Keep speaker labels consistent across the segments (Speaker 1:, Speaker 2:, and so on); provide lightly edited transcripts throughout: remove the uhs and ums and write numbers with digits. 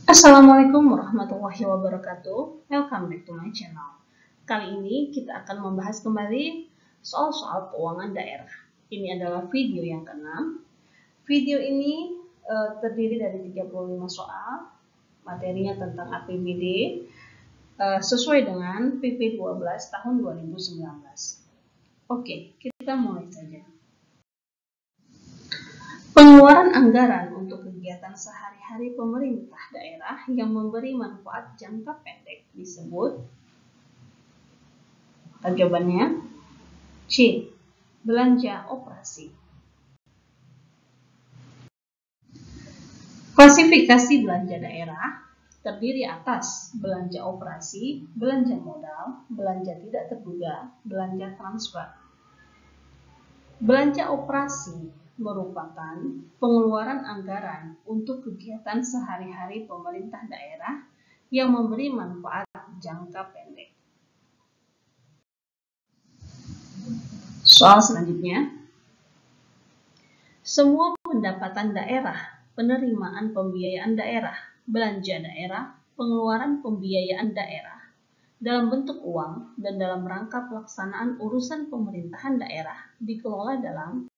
Speaker 1: Assalamualaikum warahmatullahi wabarakatuh. Welcome back to my channel. Kali ini kita akan membahas kembali soal-soal keuangan daerah. Ini adalah video yang ke-6. Video ini terdiri dari 35 soal. Materinya tentang APBD sesuai dengan PP 12 tahun 2019. Oke, kita mulai saja. Pengeluaran anggaran untuk kegiatan sehari-hari pemerintah daerah yang memberi manfaat jangka pendek disebut. Jawabannya C. Belanja operasi. Klasifikasi belanja daerah terdiri atas belanja operasi, belanja modal, belanja tidak terduga, belanja transfer. Belanja operasi merupakan pengeluaran anggaran untuk kegiatan sehari-hari pemerintah daerah yang memberi manfaat jangka pendek. Soal selanjutnya, semua pendapatan daerah, penerimaan pembiayaan daerah, belanja daerah, pengeluaran pembiayaan daerah dalam bentuk uang dan dalam rangka pelaksanaan urusan pemerintahan daerah dikelola dalam.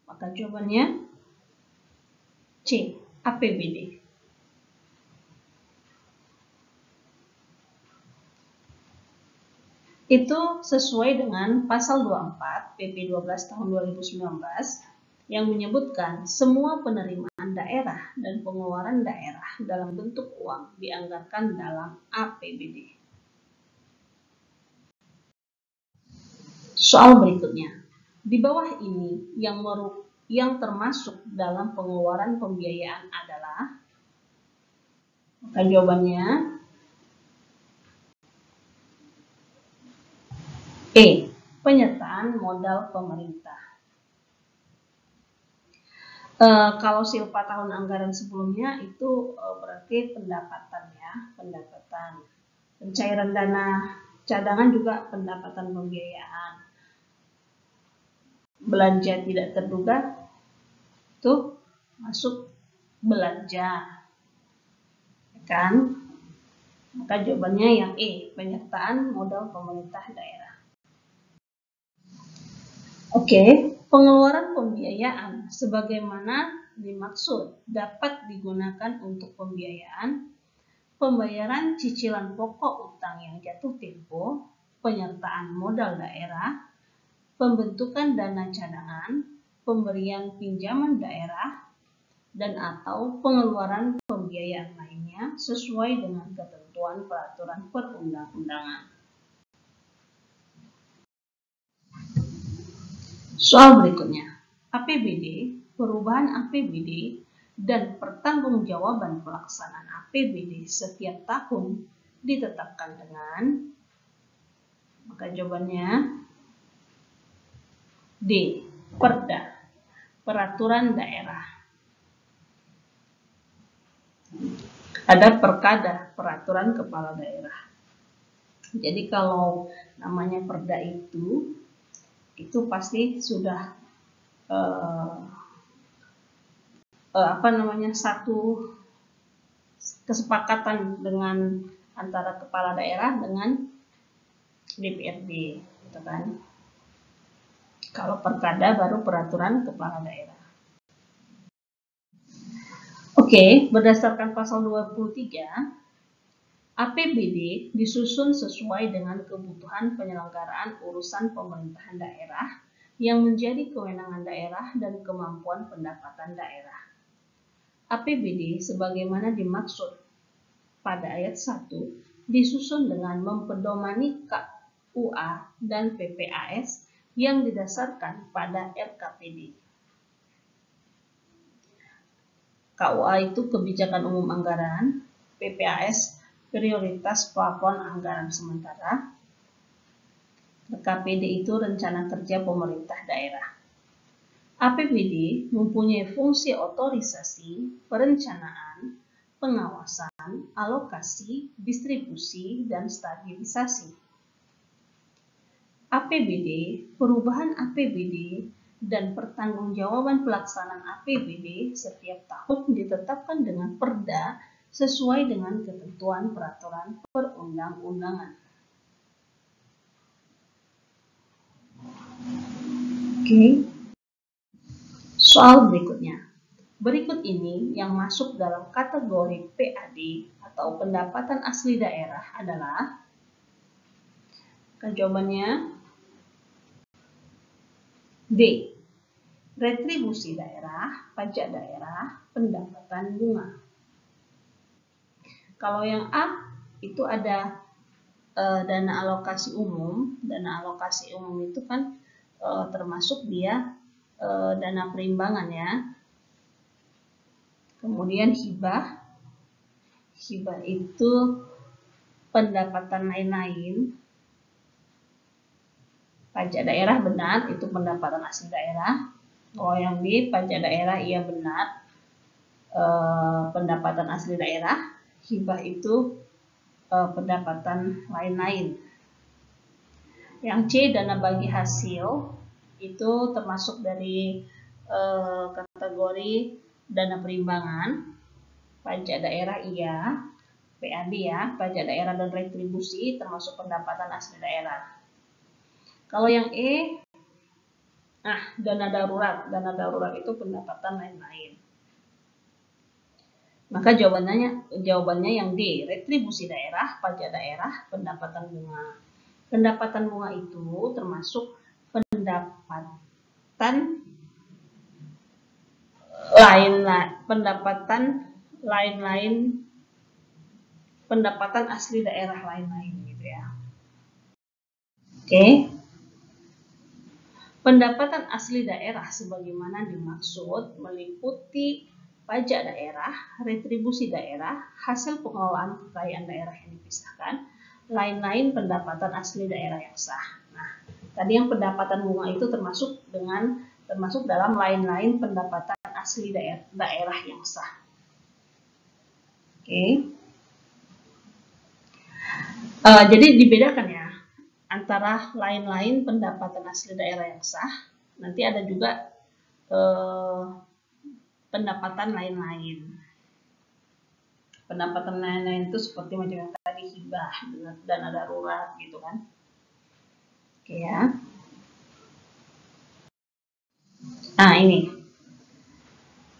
Speaker 1: Maka jawabannya C. APBD. Itu sesuai dengan pasal 24 PP 12 tahun 2019 yang menyebutkan semua penerimaan daerah dan pengeluaran daerah dalam bentuk uang dianggarkan dalam APBD. Soal berikutnya. Di bawah ini yang termasuk dalam pengeluaran pembiayaan adalah, maka jawabannya E. Penyertaan modal pemerintah. Kalau silpa tahun anggaran sebelumnya itu berarti pendapatan ya, pendapatan. Pencairan dana cadangan juga pendapatan pembiayaan. Belanja tidak terduga itu masuk belanja, kan? Maka jawabannya yang E, penyertaan modal pemerintah daerah. Oke, pengeluaran pembiayaan sebagaimana dimaksud dapat digunakan untuk pembiayaan, pembayaran cicilan pokok utang yang jatuh tempo, penyertaan modal daerah, pembentukan dana cadangan, pemberian pinjaman daerah, dan atau pengeluaran pembiayaan lainnya sesuai dengan ketentuan peraturan perundang-undangan. Soal berikutnya, APBD, perubahan APBD, dan pertanggungjawaban pelaksanaan APBD setiap tahun ditetapkan dengan, maka jawabannya D. Perda, peraturan daerah. Ada perkada, peraturan kepala daerah. Jadi kalau namanya perda itu pasti sudah satu kesepakatan dengan antara kepala daerah dengan DPRD, gitu kan? Kalau perkada baru peraturan kepala daerah. Oke, berdasarkan pasal 23, APBD disusun sesuai dengan kebutuhan penyelenggaraan urusan pemerintahan daerah yang menjadi kewenangan daerah dan kemampuan pendapatan daerah. APBD sebagaimana dimaksud pada ayat 1 disusun dengan mempedomani KUA dan PPAS yang didasarkan pada RKPD. KUA itu kebijakan umum anggaran, PPAS prioritas plafon anggaran sementara, RKPD itu rencana kerja pemerintah daerah. APBD mempunyai fungsi otorisasi, perencanaan, pengawasan, alokasi, distribusi, dan stabilisasi. APBD, perubahan APBD dan pertanggungjawaban pelaksanaan APBD setiap tahun ditetapkan dengan Perda sesuai dengan ketentuan peraturan perundang-undangan. Oke. Soal berikutnya. Berikut ini yang masuk dalam kategori PAD atau pendapatan asli daerah adalah, jawabannya D. Retribusi daerah, pajak daerah, pendapatan bunga. Kalau yang A itu ada dana alokasi umum. Dana alokasi umum itu kan termasuk dia dana perimbangan ya. Kemudian hibah. Hibah itu pendapatan lain-lain. Pajak daerah benar, itu pendapatan asli daerah. Kalau yang B, pajak daerah, iya benar, pendapatan asli daerah. Hibah itu pendapatan lain-lain. Yang C, dana bagi hasil, itu termasuk dari kategori dana perimbangan. Pajak daerah iya, PAD ya, pajak daerah dan retribusi termasuk pendapatan asli daerah. Kalau yang E, dana darurat. Dana darurat itu pendapatan lain-lain. Maka jawabannya yang D, retribusi daerah, pajak daerah, pendapatan bunga. Pendapatan bunga itu termasuk pendapatan lain-lain, pendapatan asli daerah lain-lain gitu ya. Oke. Pendapatan asli daerah sebagaimana dimaksud meliputi pajak daerah, retribusi daerah, hasil pengelolaan kekayaan daerah yang dipisahkan, lain-lain pendapatan asli daerah yang sah. Nah, tadi yang pendapatan bunga itu termasuk dalam lain-lain pendapatan asli daerah yang sah. Oke. Jadi dibedakan ya antara lain-lain pendapatan asli daerah yang sah, nanti ada juga pendapatan lain-lain. Pendapatan lain-lain itu seperti macam yang tadi, hibah, dana darurat gitu kan. Oke ya. Nah ini.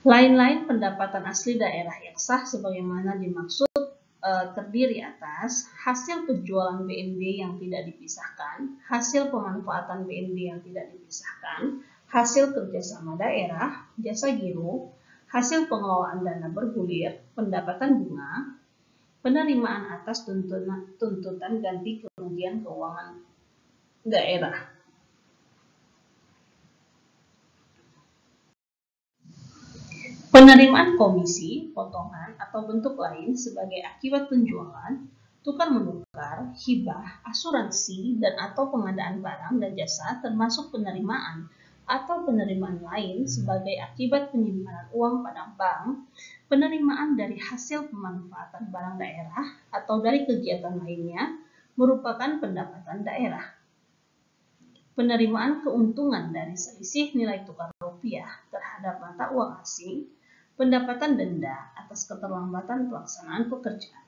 Speaker 1: Lain-lain pendapatan asli daerah yang sah sebagaimana dimaksud terdiri atas hasil penjualan BND yang tidak dipisahkan, hasil pemanfaatan BND yang tidak dipisahkan, hasil kerjasama daerah, jasa giro, hasil pengelolaan dana bergulir, pendapatan bunga, penerimaan atas tuntutan ganti kerugian keuangan daerah. Penerimaan komisi, potongan, atau bentuk lain sebagai akibat penjualan, tukar menukar, hibah, asuransi, dan atau pengadaan barang dan jasa termasuk penerimaan atau penerimaan lain sebagai akibat penyimpanan uang pada bank, penerimaan dari hasil pemanfaatan barang daerah atau dari kegiatan lainnya merupakan pendapatan daerah. Penerimaan keuntungan dari selisih nilai tukar rupiah terhadap mata uang asing, pendapatan denda atas keterlambatan pelaksanaan pekerjaan.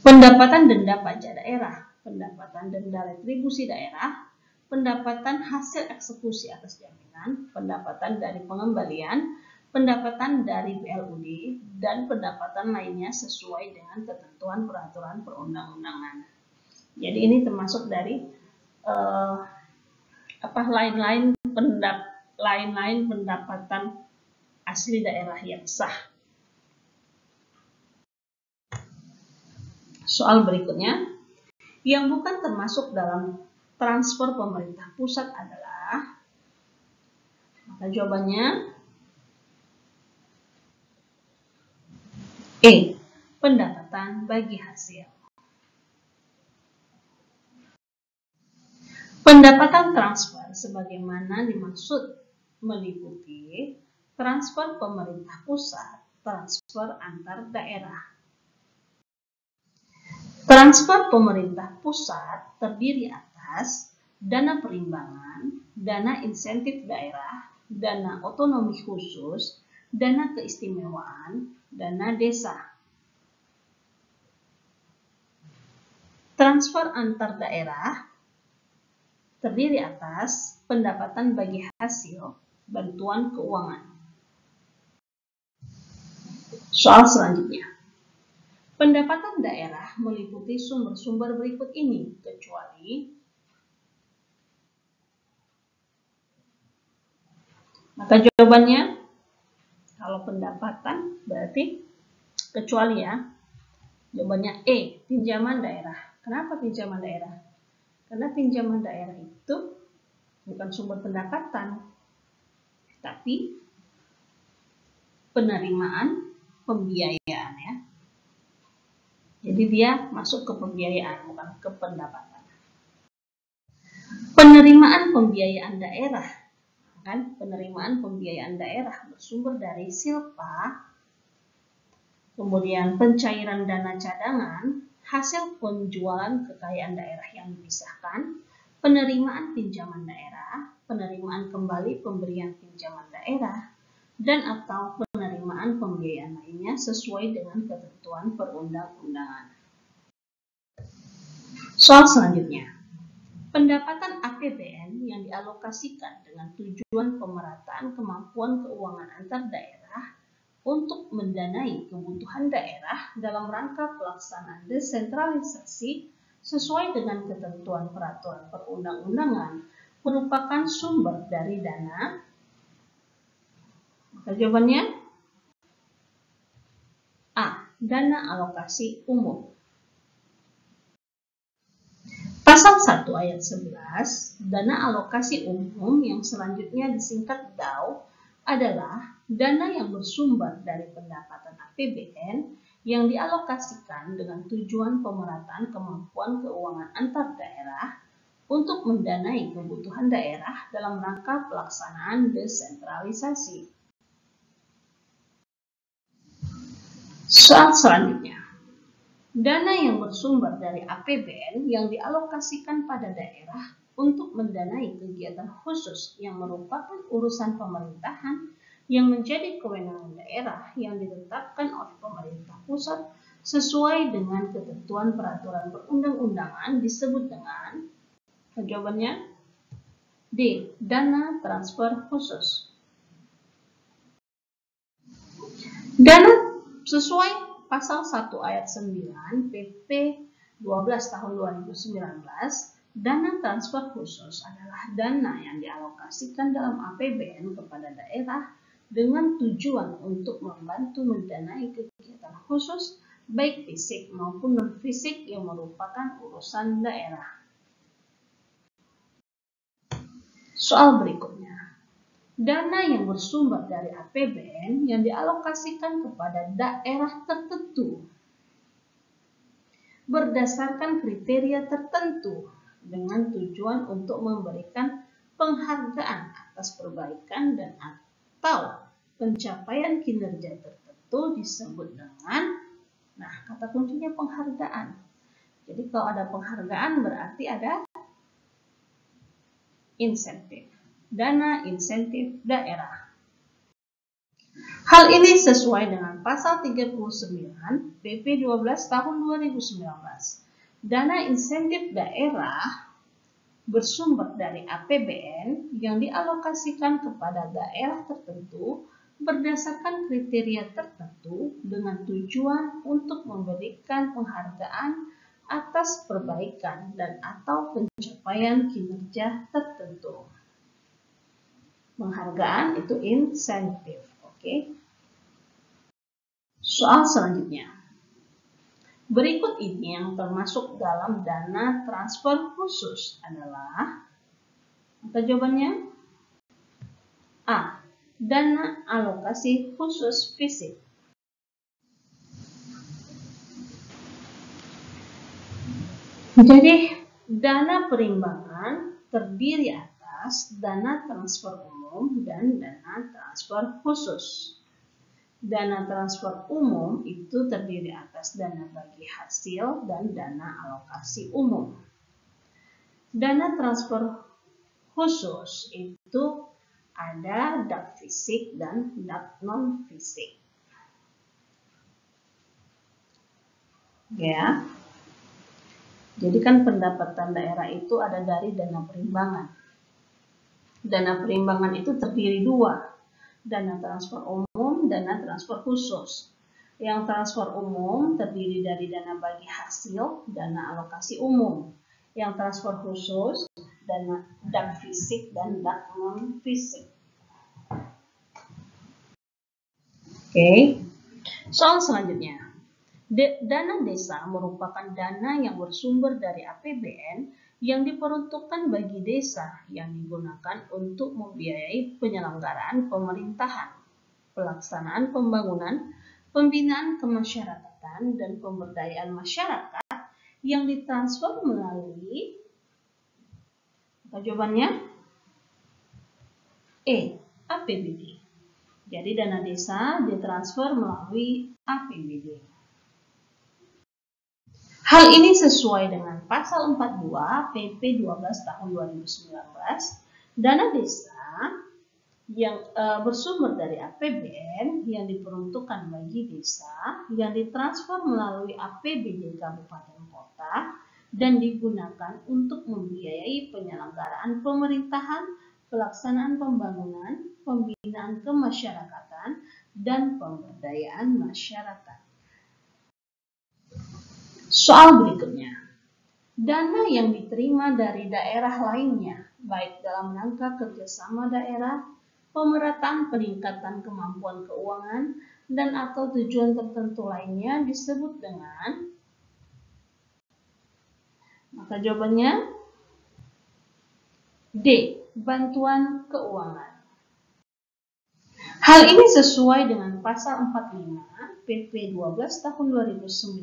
Speaker 1: Pendapatan denda pajak daerah, pendapatan denda retribusi daerah, pendapatan hasil eksekusi atas jaminan, pendapatan dari pengembalian, pendapatan dari PLUD, dan pendapatan lainnya sesuai dengan ketentuan peraturan perundang-undangan. Jadi ini termasuk dari lain-lain pendapatan asli daerah yang sah. Soal berikutnya, yang bukan termasuk dalam transfer pemerintah pusat adalah, maka jawabannya E, pendapatan bagi hasil. Pendapatan transfer sebagaimana dimaksud meliputi transfer pemerintah pusat, transfer antar daerah. Transfer pemerintah pusat terdiri atas dana perimbangan, dana insentif daerah, dana otonomi khusus, dana keistimewaan, dana desa. Transfer antar daerah terdiri atas pendapatan bagi hasil bantuan keuangan. Soal selanjutnya. Pendapatan daerah meliputi sumber-sumber berikut ini, kecuali maka jawabannya kalau pendapatan berarti kecuali ya. Jawabannya E, pinjaman daerah. Kenapa pinjaman daerah? Karena pinjaman daerah itu bukan sumber pendapatan, tapi penerimaan pembiayaan ya. Jadi dia masuk ke pembiayaan, bukan ke pendapatan. Penerimaan pembiayaan daerah, kan? Penerimaan pembiayaan daerah bersumber dari silpa, kemudian pencairan dana cadangan, hasil penjualan kekayaan daerah yang dipisahkan, penerimaan pinjaman daerah, penerimaan kembali pemberian pinjaman daerah, dan atau penerimaan pembiayaan lainnya sesuai dengan ketentuan perundang-undangan. Soal selanjutnya. Pendapatan APBN yang dialokasikan dengan tujuan pemerataan kemampuan keuangan antar daerah untuk mendanai kebutuhan daerah dalam rangka pelaksanaan desentralisasi sesuai dengan ketentuan peraturan perundang-undangan merupakan sumber dari dana. Maka jawabannya A, dana alokasi umum. Pasal 1 ayat 11, dana alokasi umum yang selanjutnya disingkat DAU adalah dana yang bersumber dari pendapatan APBN yang dialokasikan dengan tujuan pemerataan kemampuan keuangan antar daerah untuk mendanai kebutuhan daerah dalam rangka pelaksanaan desentralisasi. Soal selanjutnya. Dana yang bersumber dari APBN yang dialokasikan pada daerah untuk mendanai kegiatan khusus yang merupakan urusan pemerintahan yang menjadi kewenangan daerah yang ditetapkan oleh pemerintah pusat sesuai dengan ketentuan peraturan perundang-undangan disebut dengan, jawabannya D, dana transfer khusus. Dana sesuai Pasal 1 ayat 9 PP 12 tahun 2019, dana transfer khusus adalah dana yang dialokasikan dalam APBN kepada daerah dengan tujuan untuk membantu mendanai kegiatan khusus baik fisik maupun non-fisik yang merupakan urusan daerah. Soal berikutnya. Dana yang bersumber dari APBN yang dialokasikan kepada daerah tertentu berdasarkan kriteria tertentu dengan tujuan untuk memberikan penghargaan atas perbaikan dan atau pencapaian kinerja tertentu disebut dengan, nah kata kuncinya penghargaan. Jadi kalau ada penghargaan berarti ada insentif. Dana insentif daerah. Hal ini sesuai dengan pasal 39 PP 12 tahun 2019. Dana insentif daerah bersumber dari APBN yang dialokasikan kepada daerah tertentu berdasarkan kriteria tertentu dengan tujuan untuk memberikan penghargaan atas perbaikan dan atau pencapaian kinerja tertentu. Penghargaan itu insentif. Oke. Soal selanjutnya. Berikut ini yang termasuk dalam dana transfer khusus adalah, maka jawabannya A, dana alokasi khusus fisik. Jadi dana perimbangan terdiri atas dana transfer umum dan dana transfer khusus. Dana transfer umum itu terdiri atas dana bagi hasil dan dana alokasi umum. Dana transfer khusus itu ada DAP fisik dan DAP non fisik. Ya. Jadi kan pendapatan daerah itu ada dari dana perimbangan. Dana perimbangan itu terdiri dua, dana transfer umum, dana transfer khusus. Yang transfer umum terdiri dari dana bagi hasil, dana alokasi umum. Yang transfer khusus, dana DAP fisik dan DAP non fisik. Oke. Soal selanjutnya. Dana desa merupakan dana yang bersumber dari APBN yang diperuntukkan bagi desa yang digunakan untuk membiayai penyelenggaraan pemerintahan, pelaksanaan pembangunan, pembinaan kemasyarakatan, dan pemberdayaan masyarakat yang ditransfer melalui, apa jawabannya? APBD. Jadi dana desa ditransfer melalui APBD. Hal ini sesuai dengan pasal 42 PP 12 tahun 2019. Dana desa yang bersumber dari APBN yang diperuntukkan bagi desa yang ditransfer melalui APBD kabupaten kota dan digunakan untuk membiayai penyelenggaraan pemerintahan, pelaksanaan pembangunan, pembinaan kemasyarakatan, dan pemberdayaan masyarakat. Soal berikutnya. Dana yang diterima dari daerah lainnya, baik dalam rangka kerjasama daerah, pemerataan peningkatan kemampuan keuangan, dan atau tujuan tertentu lainnya disebut dengan, maka jawabannya D. Bantuan keuangan. Hal ini sesuai dengan pasal 45 PP 12 tahun 2019.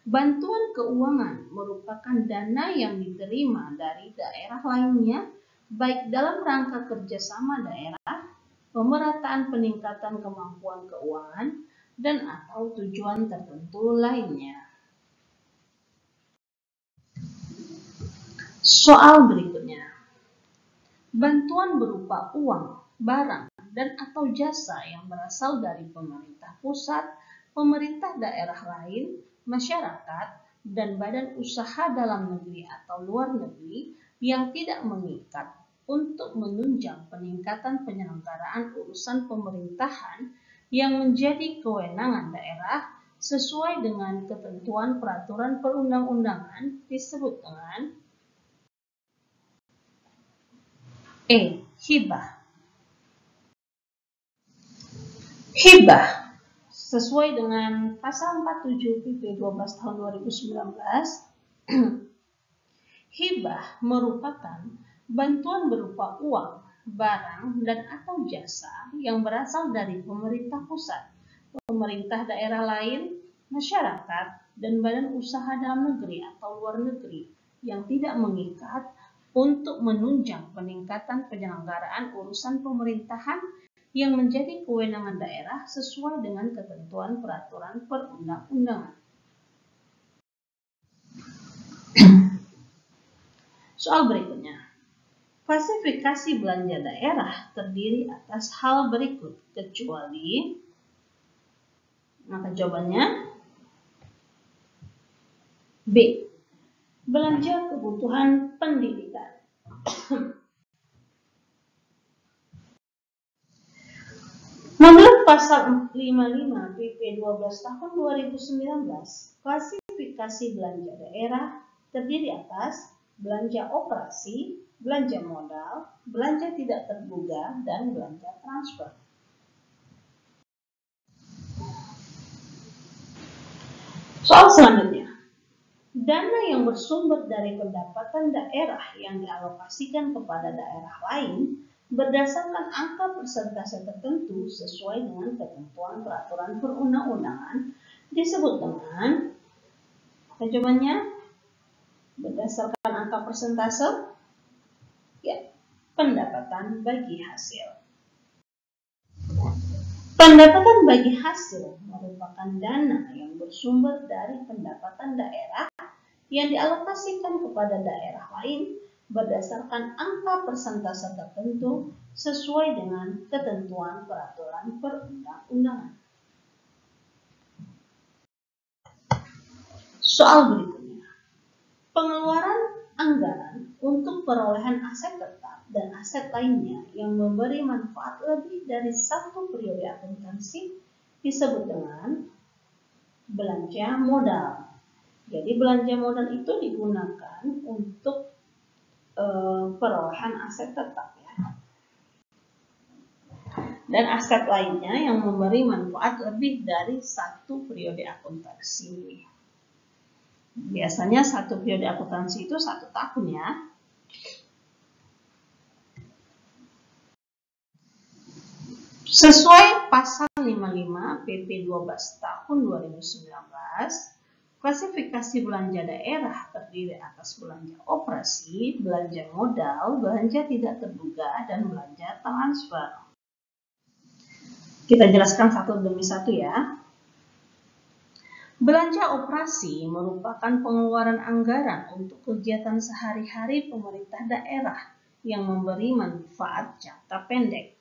Speaker 1: Bantuan keuangan merupakan dana yang diterima dari daerah lainnya, baik dalam rangka kerjasama daerah, pemerataan peningkatan kemampuan keuangan, dan atau tujuan tertentu lainnya. Soal berikutnya. Bantuan berupa uang, barang, dan atau jasa yang berasal dari pemerintah pusat, pemerintah daerah lain, masyarakat, dan badan usaha dalam negeri atau luar negeri yang tidak mengikat untuk menunjang peningkatan penyelenggaraan urusan pemerintahan yang menjadi kewenangan daerah sesuai dengan ketentuan peraturan perundang-undangan disebut dengan hibah. Hibah sesuai dengan pasal 47 PP 12 tahun 2019, hibah merupakan bantuan berupa uang, barang, dan atau jasa yang berasal dari pemerintah pusat, pemerintah daerah lain, masyarakat, dan badan usaha dalam negeri atau luar negeri yang tidak mengikat untuk menunjang peningkatan penyelenggaraan urusan pemerintahan yang menjadi kewenangan daerah sesuai dengan ketentuan peraturan perundang-undangan. Soal berikutnya. Klasifikasi belanja daerah terdiri atas hal berikut kecuali, maka jawabannya B. Belanja kebutuhan pendidikan. Menurut pasal 55 PP 12 tahun 2019, klasifikasi belanja daerah terdiri atas belanja operasi, belanja modal, belanja tidak terduga, dan belanja transfer. Soal selanjutnya. Dana yang bersumber dari pendapatan daerah yang dialokasikan kepada daerah lain berdasarkan angka persentase tertentu sesuai dengan ketentuan peraturan perundang-undangan disebut dengan, jawabannya berdasarkan angka persentase, ya, pendapatan bagi hasil. Pendapatan bagi hasil merupakan dana yang bersumber dari pendapatan daerah yang dialokasikan kepada daerah lain berdasarkan angka persentase tertentu sesuai dengan ketentuan peraturan perundang-undangan. Soal berikutnya. Pengeluaran anggaran untuk perolehan aset tetap dan aset lainnya yang memberi manfaat lebih dari satu periode akuntansi disebut dengan belanja modal. Jadi belanja modal itu digunakan untuk perolehan aset tetap ya. Dan aset lainnya yang memberi manfaat lebih dari satu periode akuntansi. Biasanya satu periode akuntansi itu 1 tahun ya. Sesuai pasal 55 PP 12 tahun 2019, klasifikasi belanja daerah terdiri atas belanja operasi, belanja modal, belanja tidak terduga, dan belanja transfer. Kita jelaskan satu demi satu ya. Belanja operasi merupakan pengeluaran anggaran untuk kegiatan sehari-hari pemerintah daerah yang memberi manfaat jangka pendek.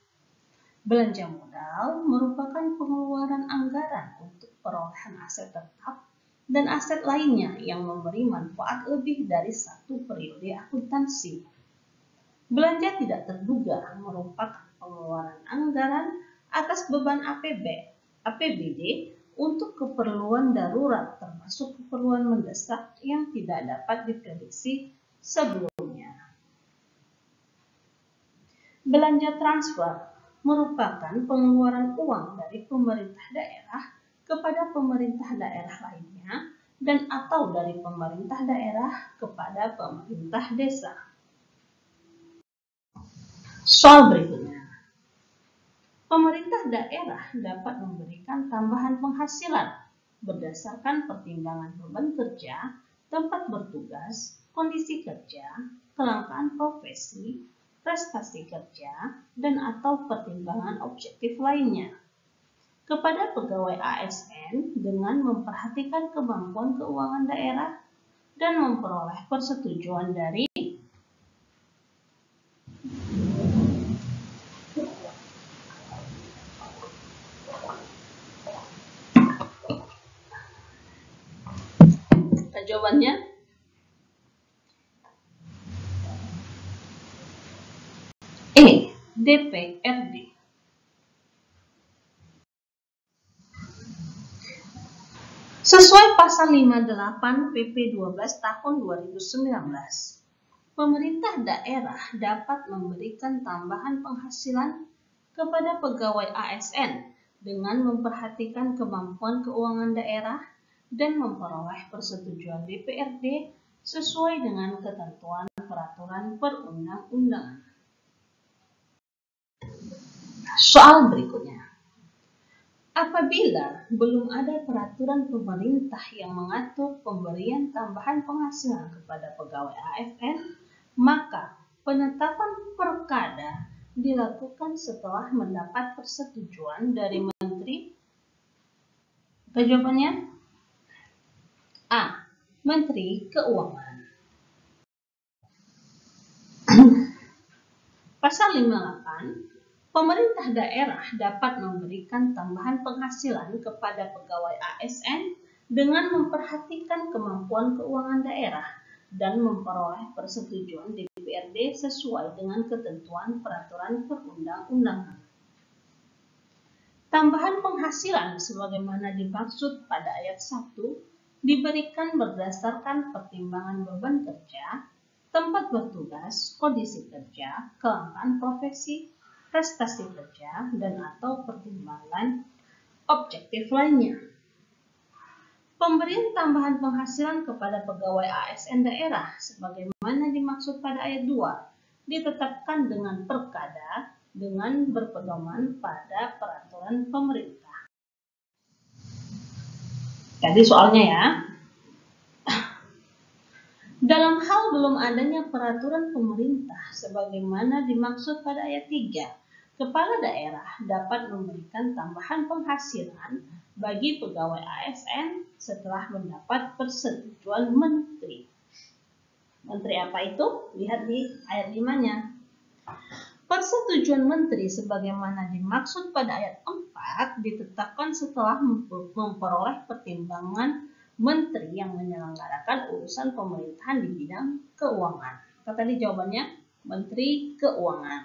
Speaker 1: Belanja modal merupakan pengeluaran anggaran untuk perolehan aset tetap dan aset lainnya yang memberi manfaat lebih dari satu periode akuntansi. Belanja tidak terduga merupakan pengeluaran anggaran atas beban APBD untuk keperluan darurat termasuk keperluan mendesak yang tidak dapat diprediksi sebelumnya. Belanja transfer merupakan pengeluaran uang dari pemerintah daerah kepada pemerintah daerah lainnya dan atau dari pemerintah daerah kepada pemerintah desa. Soal berikutnya. Pemerintah daerah dapat memberikan tambahan penghasilan berdasarkan pertimbangan beban kerja, tempat bertugas, kondisi kerja, kelangkaan profesi, prestasi kerja, dan atau pertimbangan objektif lainnya. Kepada pegawai ASN dengan memperhatikan kemampuan keuangan daerah dan memperoleh persetujuan dari jawabannya E. DPRD. Sesuai pasal 58 PP 12 tahun 2019, pemerintah daerah dapat memberikan tambahan penghasilan kepada pegawai ASN dengan memperhatikan kemampuan keuangan daerah dan memperoleh persetujuan DPRD sesuai dengan ketentuan peraturan perundang-undangan. Soal berikutnya. Apabila belum ada peraturan pemerintah yang mengatur pemberian tambahan penghasilan kepada pegawai ASN, maka penetapan perkada dilakukan setelah mendapat persetujuan dari Menteri. Jawabannya A. Menteri Keuangan. Pasal 58, pemerintah daerah dapat memberikan tambahan penghasilan kepada pegawai ASN dengan memperhatikan kemampuan keuangan daerah dan memperoleh persetujuan DPRD sesuai dengan ketentuan peraturan perundang-undangan. Tambahan penghasilan sebagaimana dimaksud pada ayat 1 diberikan berdasarkan pertimbangan beban kerja, tempat bertugas, kondisi kerja, kelangkaan profesi, prestasi kerja, dan atau pertimbangan objektif lainnya. Pemberian tambahan penghasilan kepada pegawai ASN daerah sebagaimana dimaksud pada ayat 2 ditetapkan dengan perkada dengan berpedoman pada peraturan pemerintah. Jadi soalnya ya, dalam hal belum adanya peraturan pemerintah sebagaimana dimaksud pada ayat 3, kepala daerah dapat memberikan tambahan penghasilan bagi pegawai ASN setelah mendapat persetujuan menteri. Menteri apa itu? Lihat di ayat 5-nya. Persetujuan menteri sebagaimana dimaksud pada ayat 4 ditetapkan setelah memperoleh pertimbangan menteri yang menyelenggarakan urusan pemerintahan di bidang keuangan. Tadi jawabannya Menteri Keuangan.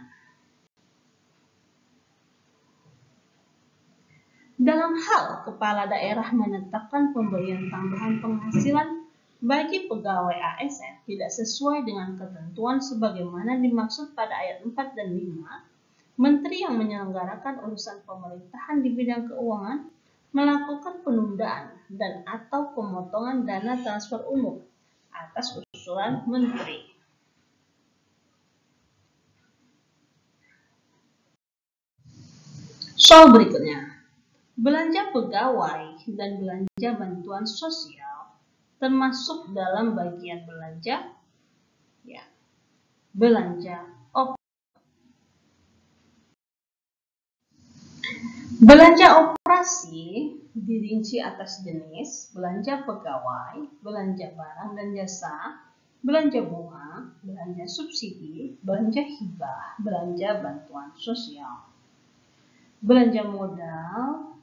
Speaker 1: Dalam hal kepala daerah menetapkan pemberian tambahan penghasilan bagi pegawai ASN tidak sesuai dengan ketentuan sebagaimana dimaksud pada ayat 4 dan 5, Menteri yang menyelenggarakan urusan pemerintahan di bidang keuangan melakukan penundaan dan atau pemotongan dana transfer umum atas usulan Menteri. Soal berikutnya. Belanja pegawai dan belanja bantuan sosial termasuk dalam bagian belanja belanja operasi dirinci atas jenis, belanja pegawai, belanja barang dan jasa, belanja bunga, belanja subsidi, belanja hibah, belanja bantuan sosial. Belanja modal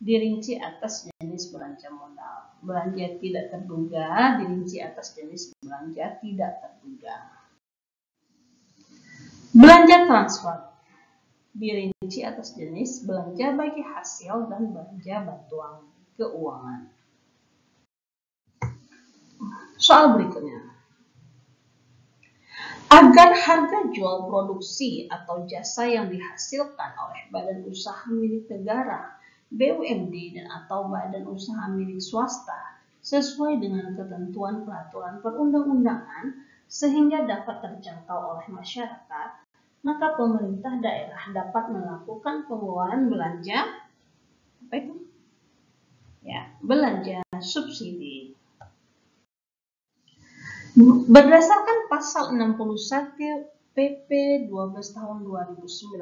Speaker 1: dirinci atas jenis belanja modal. Belanja tidak terduga dirinci atas jenis belanja tidak terduga. Belanja transfer dirinci atas jenis belanja bagi hasil dan belanja bantuan keuangan. Soal berikutnya. Agar harga jual produksi atau jasa yang dihasilkan oleh badan usaha milik negara, BUMD dan atau badan usaha milik swasta sesuai dengan ketentuan peraturan perundang-undangan sehingga dapat terjangkau oleh masyarakat, maka pemerintah daerah dapat melakukan pengeluaran belanja belanja subsidi. Berdasarkan pasal 61 PP 12 tahun 2019,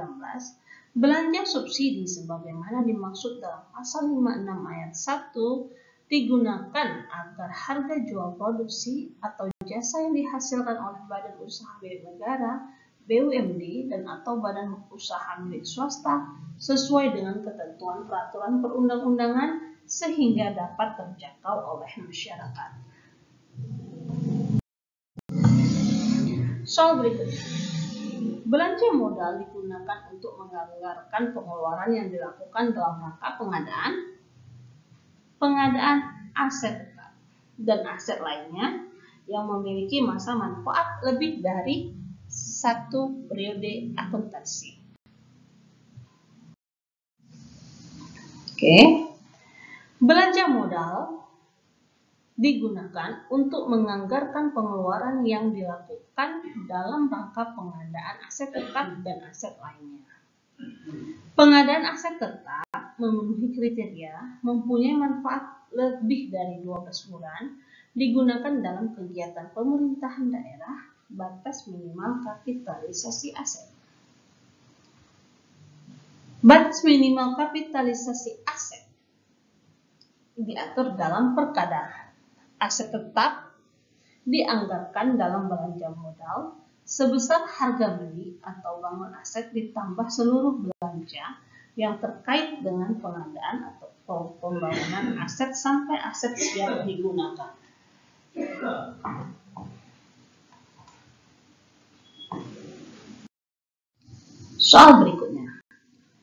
Speaker 1: belanja subsidi sebagaimana dimaksud dalam pasal 56 ayat 1 digunakan agar harga jual produksi atau jasa yang dihasilkan oleh badan usaha milik negara, BUMD dan atau badan usaha milik swasta sesuai dengan ketentuan peraturan perundang-undangan sehingga dapat terjangkau oleh masyarakat. Soal berikutnya. Belanja modal digunakan untuk menganggarkan pengeluaran yang dilakukan dalam rangka pengadaan aset tetap dan aset lainnya yang memiliki masa manfaat lebih dari satu periode akuntansi. Belanja modal digunakan untuk menganggarkan pengeluaran yang dilakukan dalam rangka pengadaan aset tetap dan aset lainnya. Pengadaan aset tetap memenuhi kriteria mempunyai manfaat lebih dari 12 bulan, digunakan dalam kegiatan pemerintahan daerah, batas minimal kapitalisasi aset. Batas minimal kapitalisasi aset diatur dalam Perkada. Aset tetap dianggarkan dalam belanja modal sebesar harga beli atau bangun aset ditambah seluruh belanja yang terkait dengan pengadaan atau pembangunan aset sampai aset siap digunakan. Soal berikutnya.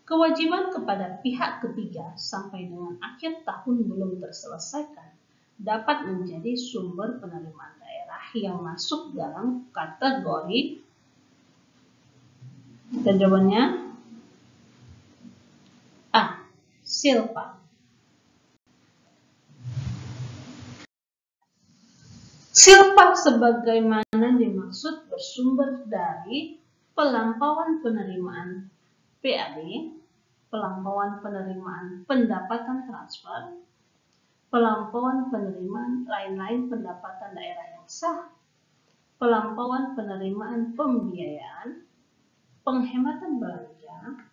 Speaker 1: Kewajiban kepada pihak ketiga sampai dengan akhir tahun belum terselesaikan dapat menjadi sumber penerimaan daerah yang masuk dalam kategori jawabannya A. Silpa. Silpa sebagaimana dimaksud bersumber dari pelampauan penerimaan PAD, pelampauan penerimaan pendapatan transfer, pelampauan penerimaan lain-lain pendapatan daerah yang sah, pelampauan penerimaan pembiayaan, penghematan belanja,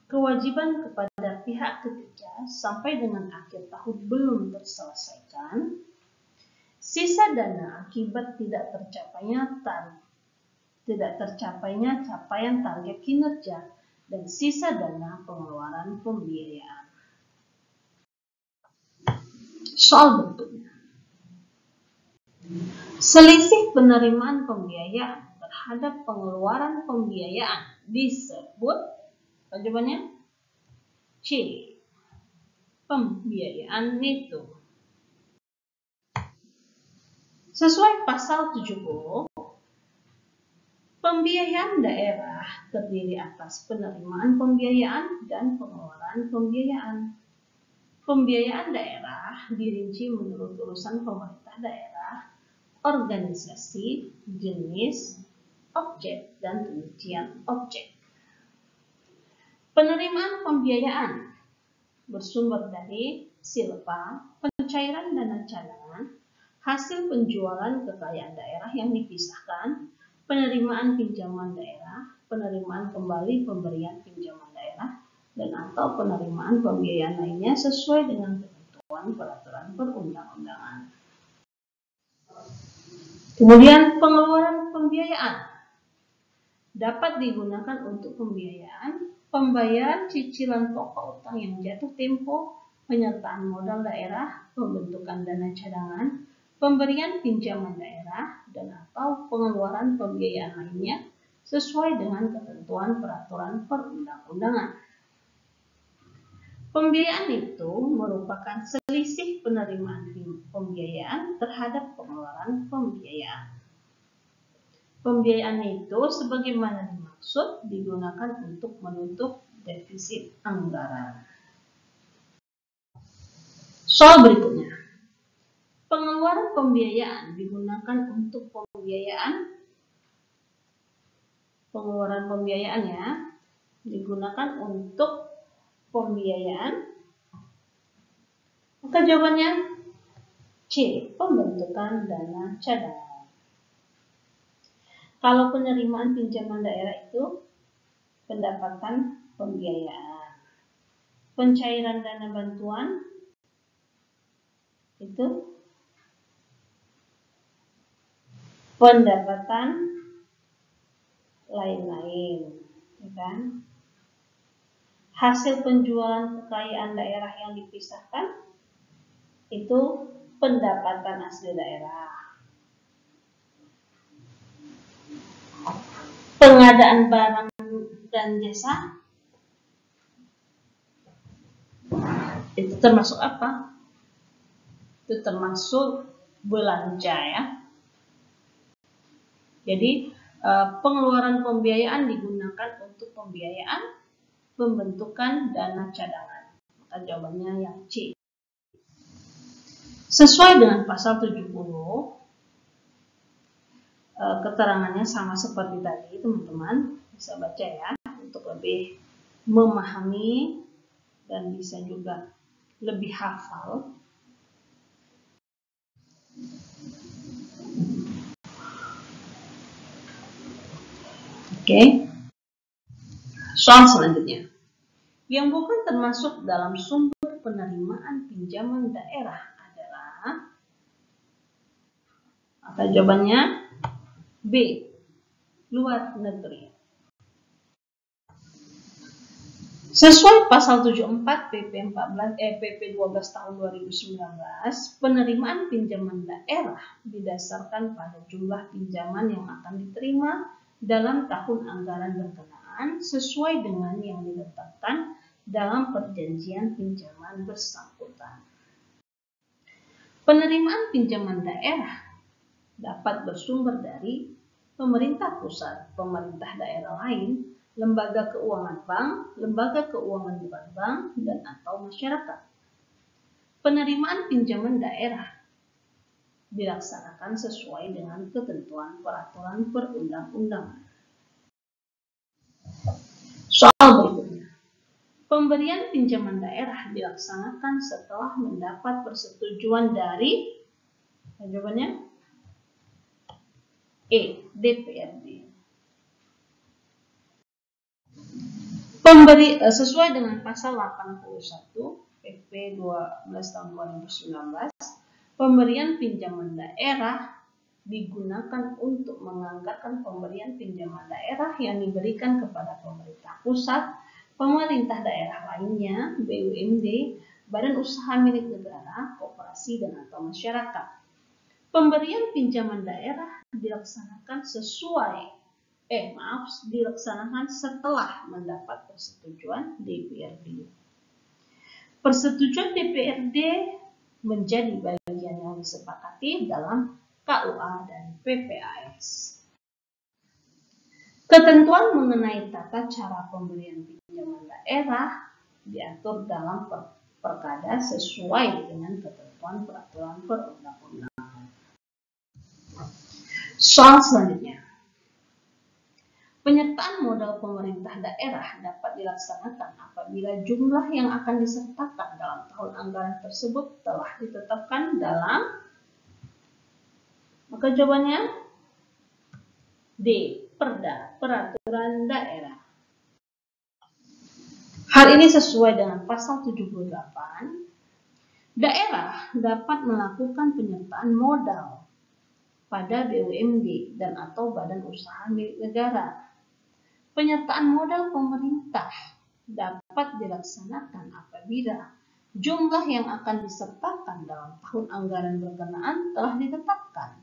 Speaker 1: kewajiban kepada pihak ketiga sampai dengan akhir tahun belum terselesaikan, sisa dana akibat tidak tercapainya capaian target kinerja, dan sisa dana pengeluaran pembiayaan. Soal berikutnya. Selisih penerimaan pembiayaan terhadap pengeluaran pembiayaan disebut, apa jawabannya? C. Pembiayaan neto. Sesuai pasal 70, pembiayaan daerah terdiri atas penerimaan pembiayaan dan pengeluaran pembiayaan. Pembiayaan daerah dirinci menurut urusan pemerintah daerah, organisasi, jenis, objek, dan rincian objek. Penerimaan pembiayaan bersumber dari silpa, pencairan dana cadangan, hasil penjualan kekayaan daerah yang dipisahkan, penerimaan pinjaman daerah, penerimaan kembali pemberian pinjaman daerah, dan atau penerimaan pembiayaan lainnya sesuai dengan ketentuan peraturan perundang-undangan. Kemudian pengeluaran pembiayaan dapat digunakan untuk pembiayaan, pembayaran cicilan pokok utang yang jatuh tempo, penyertaan modal daerah, pembentukan dana cadangan, pemberian pinjaman daerah, dan atau pengeluaran pembiayaan lainnya sesuai dengan ketentuan peraturan perundang-undangan. Pembiayaan itu merupakan selisih penerimaan pembiayaan terhadap pengeluaran pembiayaan. Pembiayaan itu sebagaimana dimaksud digunakan untuk menutup defisit anggaran. Soal berikutnya. Pengeluaran pembiayaan digunakan untuk pembiayaan. Pengeluaran pembiayaan ya, digunakan untuk pembiayaan. Maka jawabannya C. Pembentukan dana cadangan. Kalau penerimaan pinjaman daerah itu pendapatan pembiayaan. Pencairan dana bantuan itu pendapatan lain-lain, kan? Hasil penjualan kekayaan daerah yang dipisahkan itu pendapatan asli daerah. Pengadaan barang dan jasa itu termasuk apa? Itu termasuk belanja ya. Jadi pengeluaran pembiayaan digunakan untuk pembiayaan, pembentukan dana cadangan. Maka jawabannya yang C. Sesuai dengan pasal 70, keterangannya sama seperti tadi, teman-teman bisa baca ya untuk lebih memahami dan bisa juga lebih hafal. Oke. Soal selanjutnya. Yang bukan termasuk dalam sumber penerimaan pinjaman daerah adalah, apa jawabannya? B. Luar negeri. Sesuai pasal 74 PP 12 tahun 2019, penerimaan pinjaman daerah didasarkan pada jumlah pinjaman yang akan diterima dalam tahun anggaran berkenaan sesuai dengan yang ditetapkan dalam perjanjian pinjaman bersangkutan. Penerimaan pinjaman daerah dapat bersumber dari pemerintah pusat, pemerintah daerah lain, lembaga keuangan bank, lembaga keuangan bukan bank, dan atau masyarakat. Penerimaan pinjaman daerah dilaksanakan sesuai dengan ketentuan peraturan perundang-undangan. Soal berikutnya. Pemberian pinjaman daerah dilaksanakan setelah mendapat persetujuan dari, jawabannya E. DPRD. Sesuai dengan pasal 81 PP 12 tahun 2019, pemberian pinjaman daerah digunakan untuk menganggarkan pemberian pinjaman daerah yang diberikan kepada pemerintah pusat, pemerintah daerah lainnya, BUMD, badan usaha milik negara, koperasi, dan atau masyarakat. Pemberian pinjaman daerah dilaksanakan dilaksanakan setelah mendapat persetujuan DPRD. Persetujuan DPRD menjadi bagian yang disepakati dalam KUA dan PPAS. Ketentuan mengenai tata cara pemberian pinjaman daerah diatur dalam Perkada sesuai dengan ketentuan peraturan perundang-undangan. Soal selanjutnya. Penyertaan modal pemerintah daerah dapat dilaksanakan apabila jumlah yang akan disertakan dalam tahun anggaran tersebut telah ditetapkan dalam, maka jawabannya D. Perda, peraturan daerah. Hal ini sesuai dengan pasal 78. Daerah dapat melakukan penyertaan modal pada BUMD dan atau badan usaha milik negara. Penyertaan modal pemerintah dapat dilaksanakan apabila jumlah yang akan disertakan dalam tahun anggaran berkenaan telah ditetapkan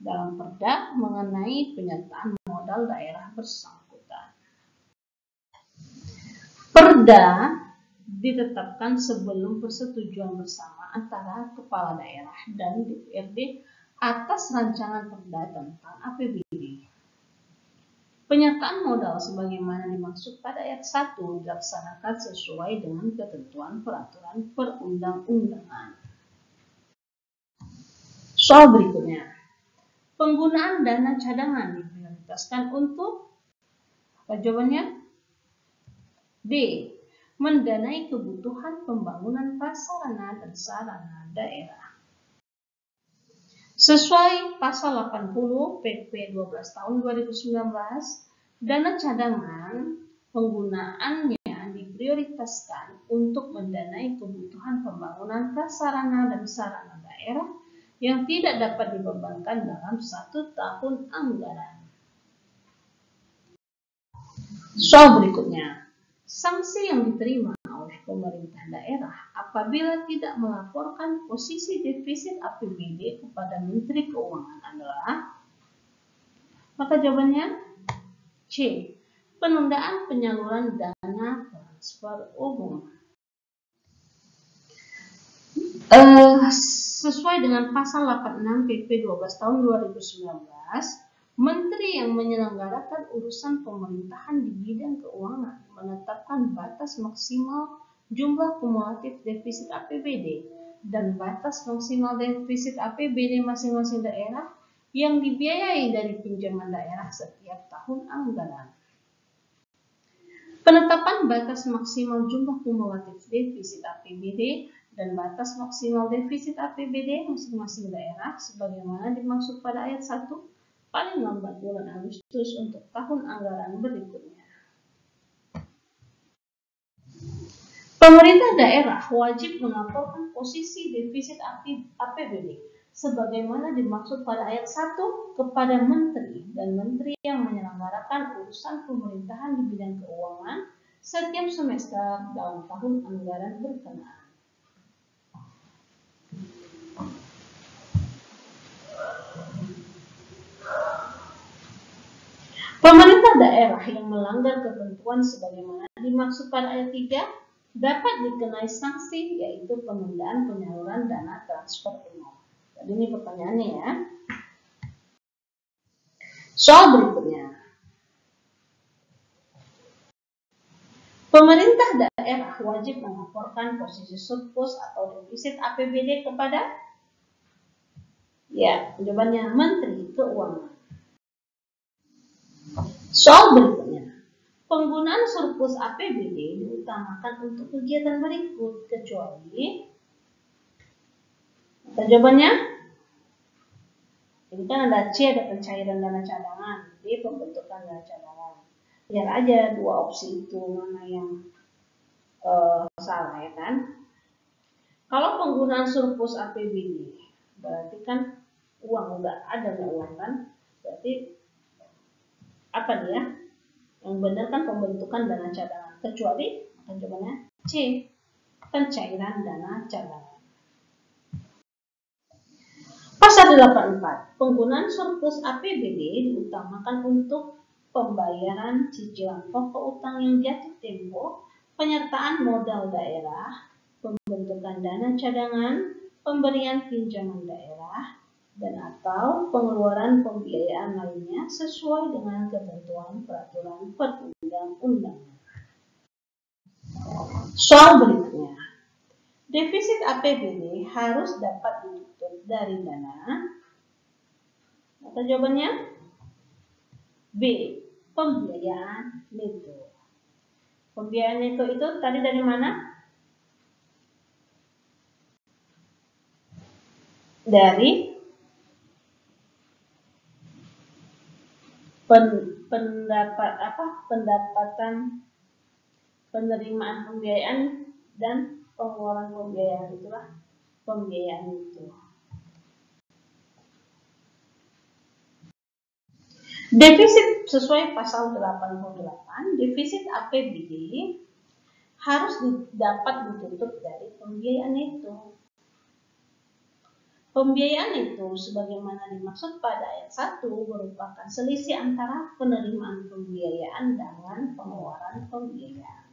Speaker 1: dalam Perda mengenai penyertaan modal daerah bersangkutan. Perda ditetapkan sebelum persetujuan bersama antara kepala daerah dan DPRD atas rancangan Perda tentang APBD. Penyertaan modal sebagaimana dimaksud pada ayat 1 dilaksanakan sesuai dengan ketentuan peraturan perundang-undangan. Soal berikutnya. Penggunaan dana cadangan diprioritaskan untuk, apa jawabannya? D. Mendanai kebutuhan pembangunan prasarana dan sarana daerah. Sesuai pasal 80 PP 12 tahun 2019, dana cadangan penggunaannya diprioritaskan untuk mendanai kebutuhan pembangunan prasarana dan sarana daerah yang tidak dapat dibebankan dalam 1 tahun anggaran. Soal berikutnya. Sanksi yang diterima oleh pemerintah daerah apabila tidak melaporkan posisi defisit APBD kepada Menteri Keuangan adalah, maka jawabannya C. Penundaan penyaluran dana transfer umum. Sesuai dengan pasal 86 PP 12 tahun 2019, Menteri yang menyelenggarakan urusan pemerintahan di bidang keuangan menetapkan batas maksimal jumlah kumulatif defisit APBD dan batas maksimal defisit APBD masing-masing daerah yang dibiayai dari pinjaman daerah setiap tahun anggaran. Penetapan batas maksimal jumlah kumulatif defisit APBD dan batas maksimal defisit APBD masing-masing daerah sebagaimana dimaksud pada ayat 1 paling lambat bulan Agustus untuk tahun anggaran berikutnya. Pemerintah daerah wajib melaporkan posisi defisit APBD sebagaimana dimaksud pada ayat 1 kepada Menteri dan Menteri yang menyelenggarakan urusan pemerintahan di bidang keuangan setiap semester dalam tahun anggaran berkenaan. Pemerintah daerah yang melanggar ketentuan sebagaimana dimaksud pada ayat 3 dapat dikenai sanksi yaitu penundaan penyaluran dana transfer umum. Jadi ini pertanyaannya ya. Soal berikutnya. Pemerintah daerah wajib melaporkan posisi surplus atau defisit APBD kepada, ya, jawabannya Menteri Keuangan. Soal berikutnya, penggunaan surplus APBD diutamakan untuk kegiatan berikut kecuali, jawabannya, ini kan ada C, ada pencairan dana cadangan, D, pembentukan dana cadangan. Lihat aja dua opsi itu mana yang salah ya kan. Kalau penggunaan surplus APBD, berarti kan uang udah ada uang kan? Berarti apa dia? Yang benar kan pembentukan dana cadangan. Kecuali akan jawabannya C, pencairan dana cadangan. Pasal 84, penggunaan surplus APBD diutamakan untuk pembayaran cicilan pokok utang yang jatuh tempo, penyertaan modal daerah, pembentukan dana cadangan, pemberian pinjaman daerah, dan atau pengeluaran pembiayaan lainnya sesuai dengan ketentuan peraturan perundang-undangan. Soal berikutnya, defisit APBD harus dapat ditutup dari dana. Atau jawabannya B, pembiayaan neto. Pembiayaan neto itu tadi dari mana? Dari pendapatan penerimaan pembiayaan dan pengeluaran pembiayaan, itulah pembiayaan itu. Defisit sesuai pasal 88, defisit APBD harus dapat ditutup dari pembiayaan itu. Pembiayaan itu sebagaimana dimaksud pada ayat 1 merupakan selisih antara penerimaan pembiayaan dengan pengeluaran pembiayaan.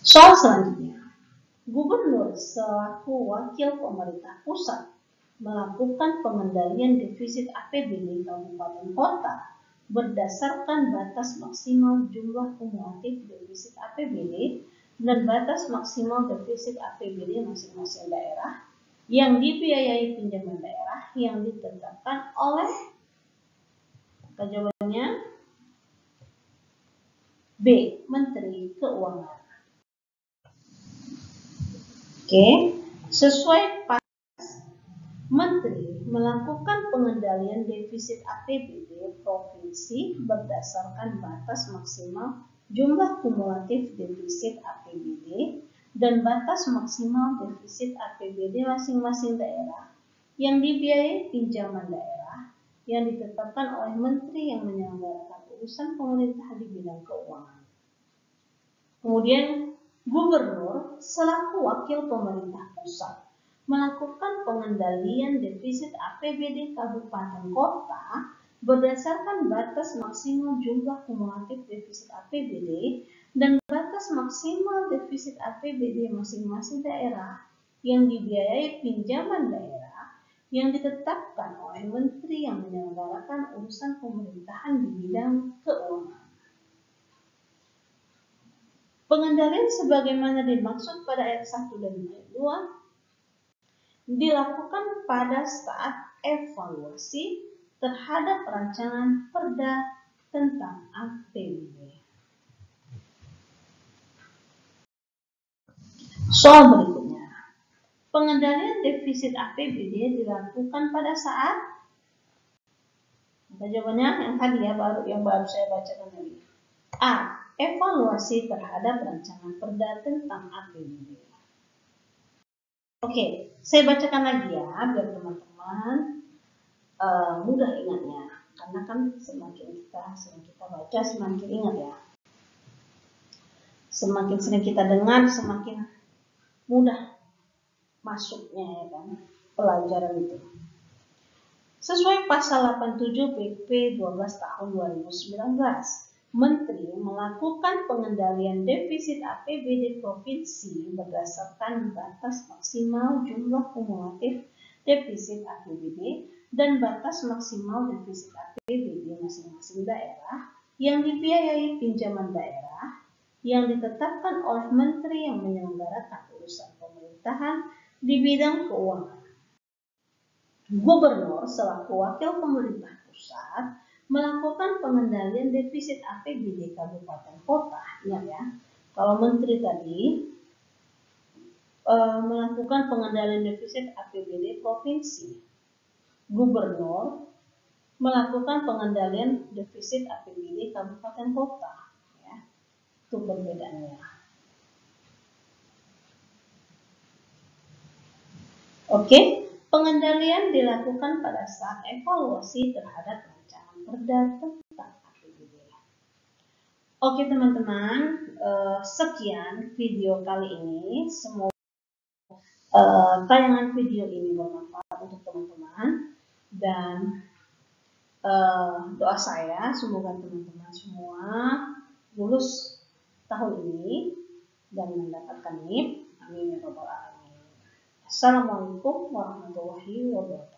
Speaker 1: Soal selanjutnya, Gubernur selaku wakil pemerintah pusat melakukan pengendalian defisit APBD kabupaten kota berdasarkan batas maksimal jumlah kumulatif defisit APBD dan batas maksimal defisit APBD masing-masing daerah yang dibiayai pinjaman daerah yang ditetapkan oleh, jawabannya B, Menteri Keuangan. Oke, sesuai pas Menteri melakukan pengendalian defisit APBD provinsi berdasarkan batas maksimal jumlah kumulatif defisit APBD dan batas maksimal defisit APBD masing-masing daerah yang dibiayai pinjaman daerah yang ditetapkan oleh Menteri yang menyelenggarakan urusan pemerintah di bidang keuangan. Kemudian Gubernur selaku wakil pemerintah pusat melakukan pengendalian defisit APBD kabupaten kota berdasarkan batas maksimal jumlah kumulatif defisit APBD dan batas maksimal defisit APBD masing-masing daerah yang dibiayai pinjaman daerah yang ditetapkan oleh Menteri yang menyelenggarakan urusan pemerintahan di bidang keuangan. Pengendalian sebagaimana dimaksud pada ayat 1 dan ayat 2 dilakukan pada saat evaluasi terhadap rancangan perda tentang APBD. Soal berikutnya, pengendalian defisit APBD dilakukan pada saat, jawabannya yang tadi ya, yang baru saya bacakan tadi. A, evaluasi terhadap rancangan perda tentang APBD. Oke, saya bacakan lagi ya, biar teman-teman mudah ingatnya. Karena kan semakin kita baca, semakin ingat ya. Semakin sering kita dengar, semakin mudah masuknya ya kan, pelajaran itu. Sesuai pasal 87 PP 12 tahun 2019, Menteri melakukan pengendalian defisit APBD provinsi berdasarkan batas maksimal jumlah kumulatif defisit APBD dan batas maksimal defisit APBD masing-masing daerah yang dibiayai pinjaman daerah yang ditetapkan oleh Menteri yang menyelenggarakan urusan pemerintahan di bidang keuangan. Gubernur selaku wakil pemerintah pusat melakukan pengendalian defisit APBD kabupaten kota. Ingat ya, kalau Menteri tadi melakukan pengendalian defisit APBD provinsi, Gubernur melakukan pengendalian defisit APBD kabupaten kota. Ya, itu perbedaannya. Oke, pengendalian dilakukan pada saat evaluasi terhadap rancangan perda tentang APBD. Oke teman-teman, sekian video kali ini. Semoga tayangan video ini bermanfaat untuk teman-teman, dan doa saya semoga teman-teman semua lulus tahun ini dan mendapatkan NIP. Amin ya rabbal alamin. Assalamualaikum warahmatullahi wabarakatuh.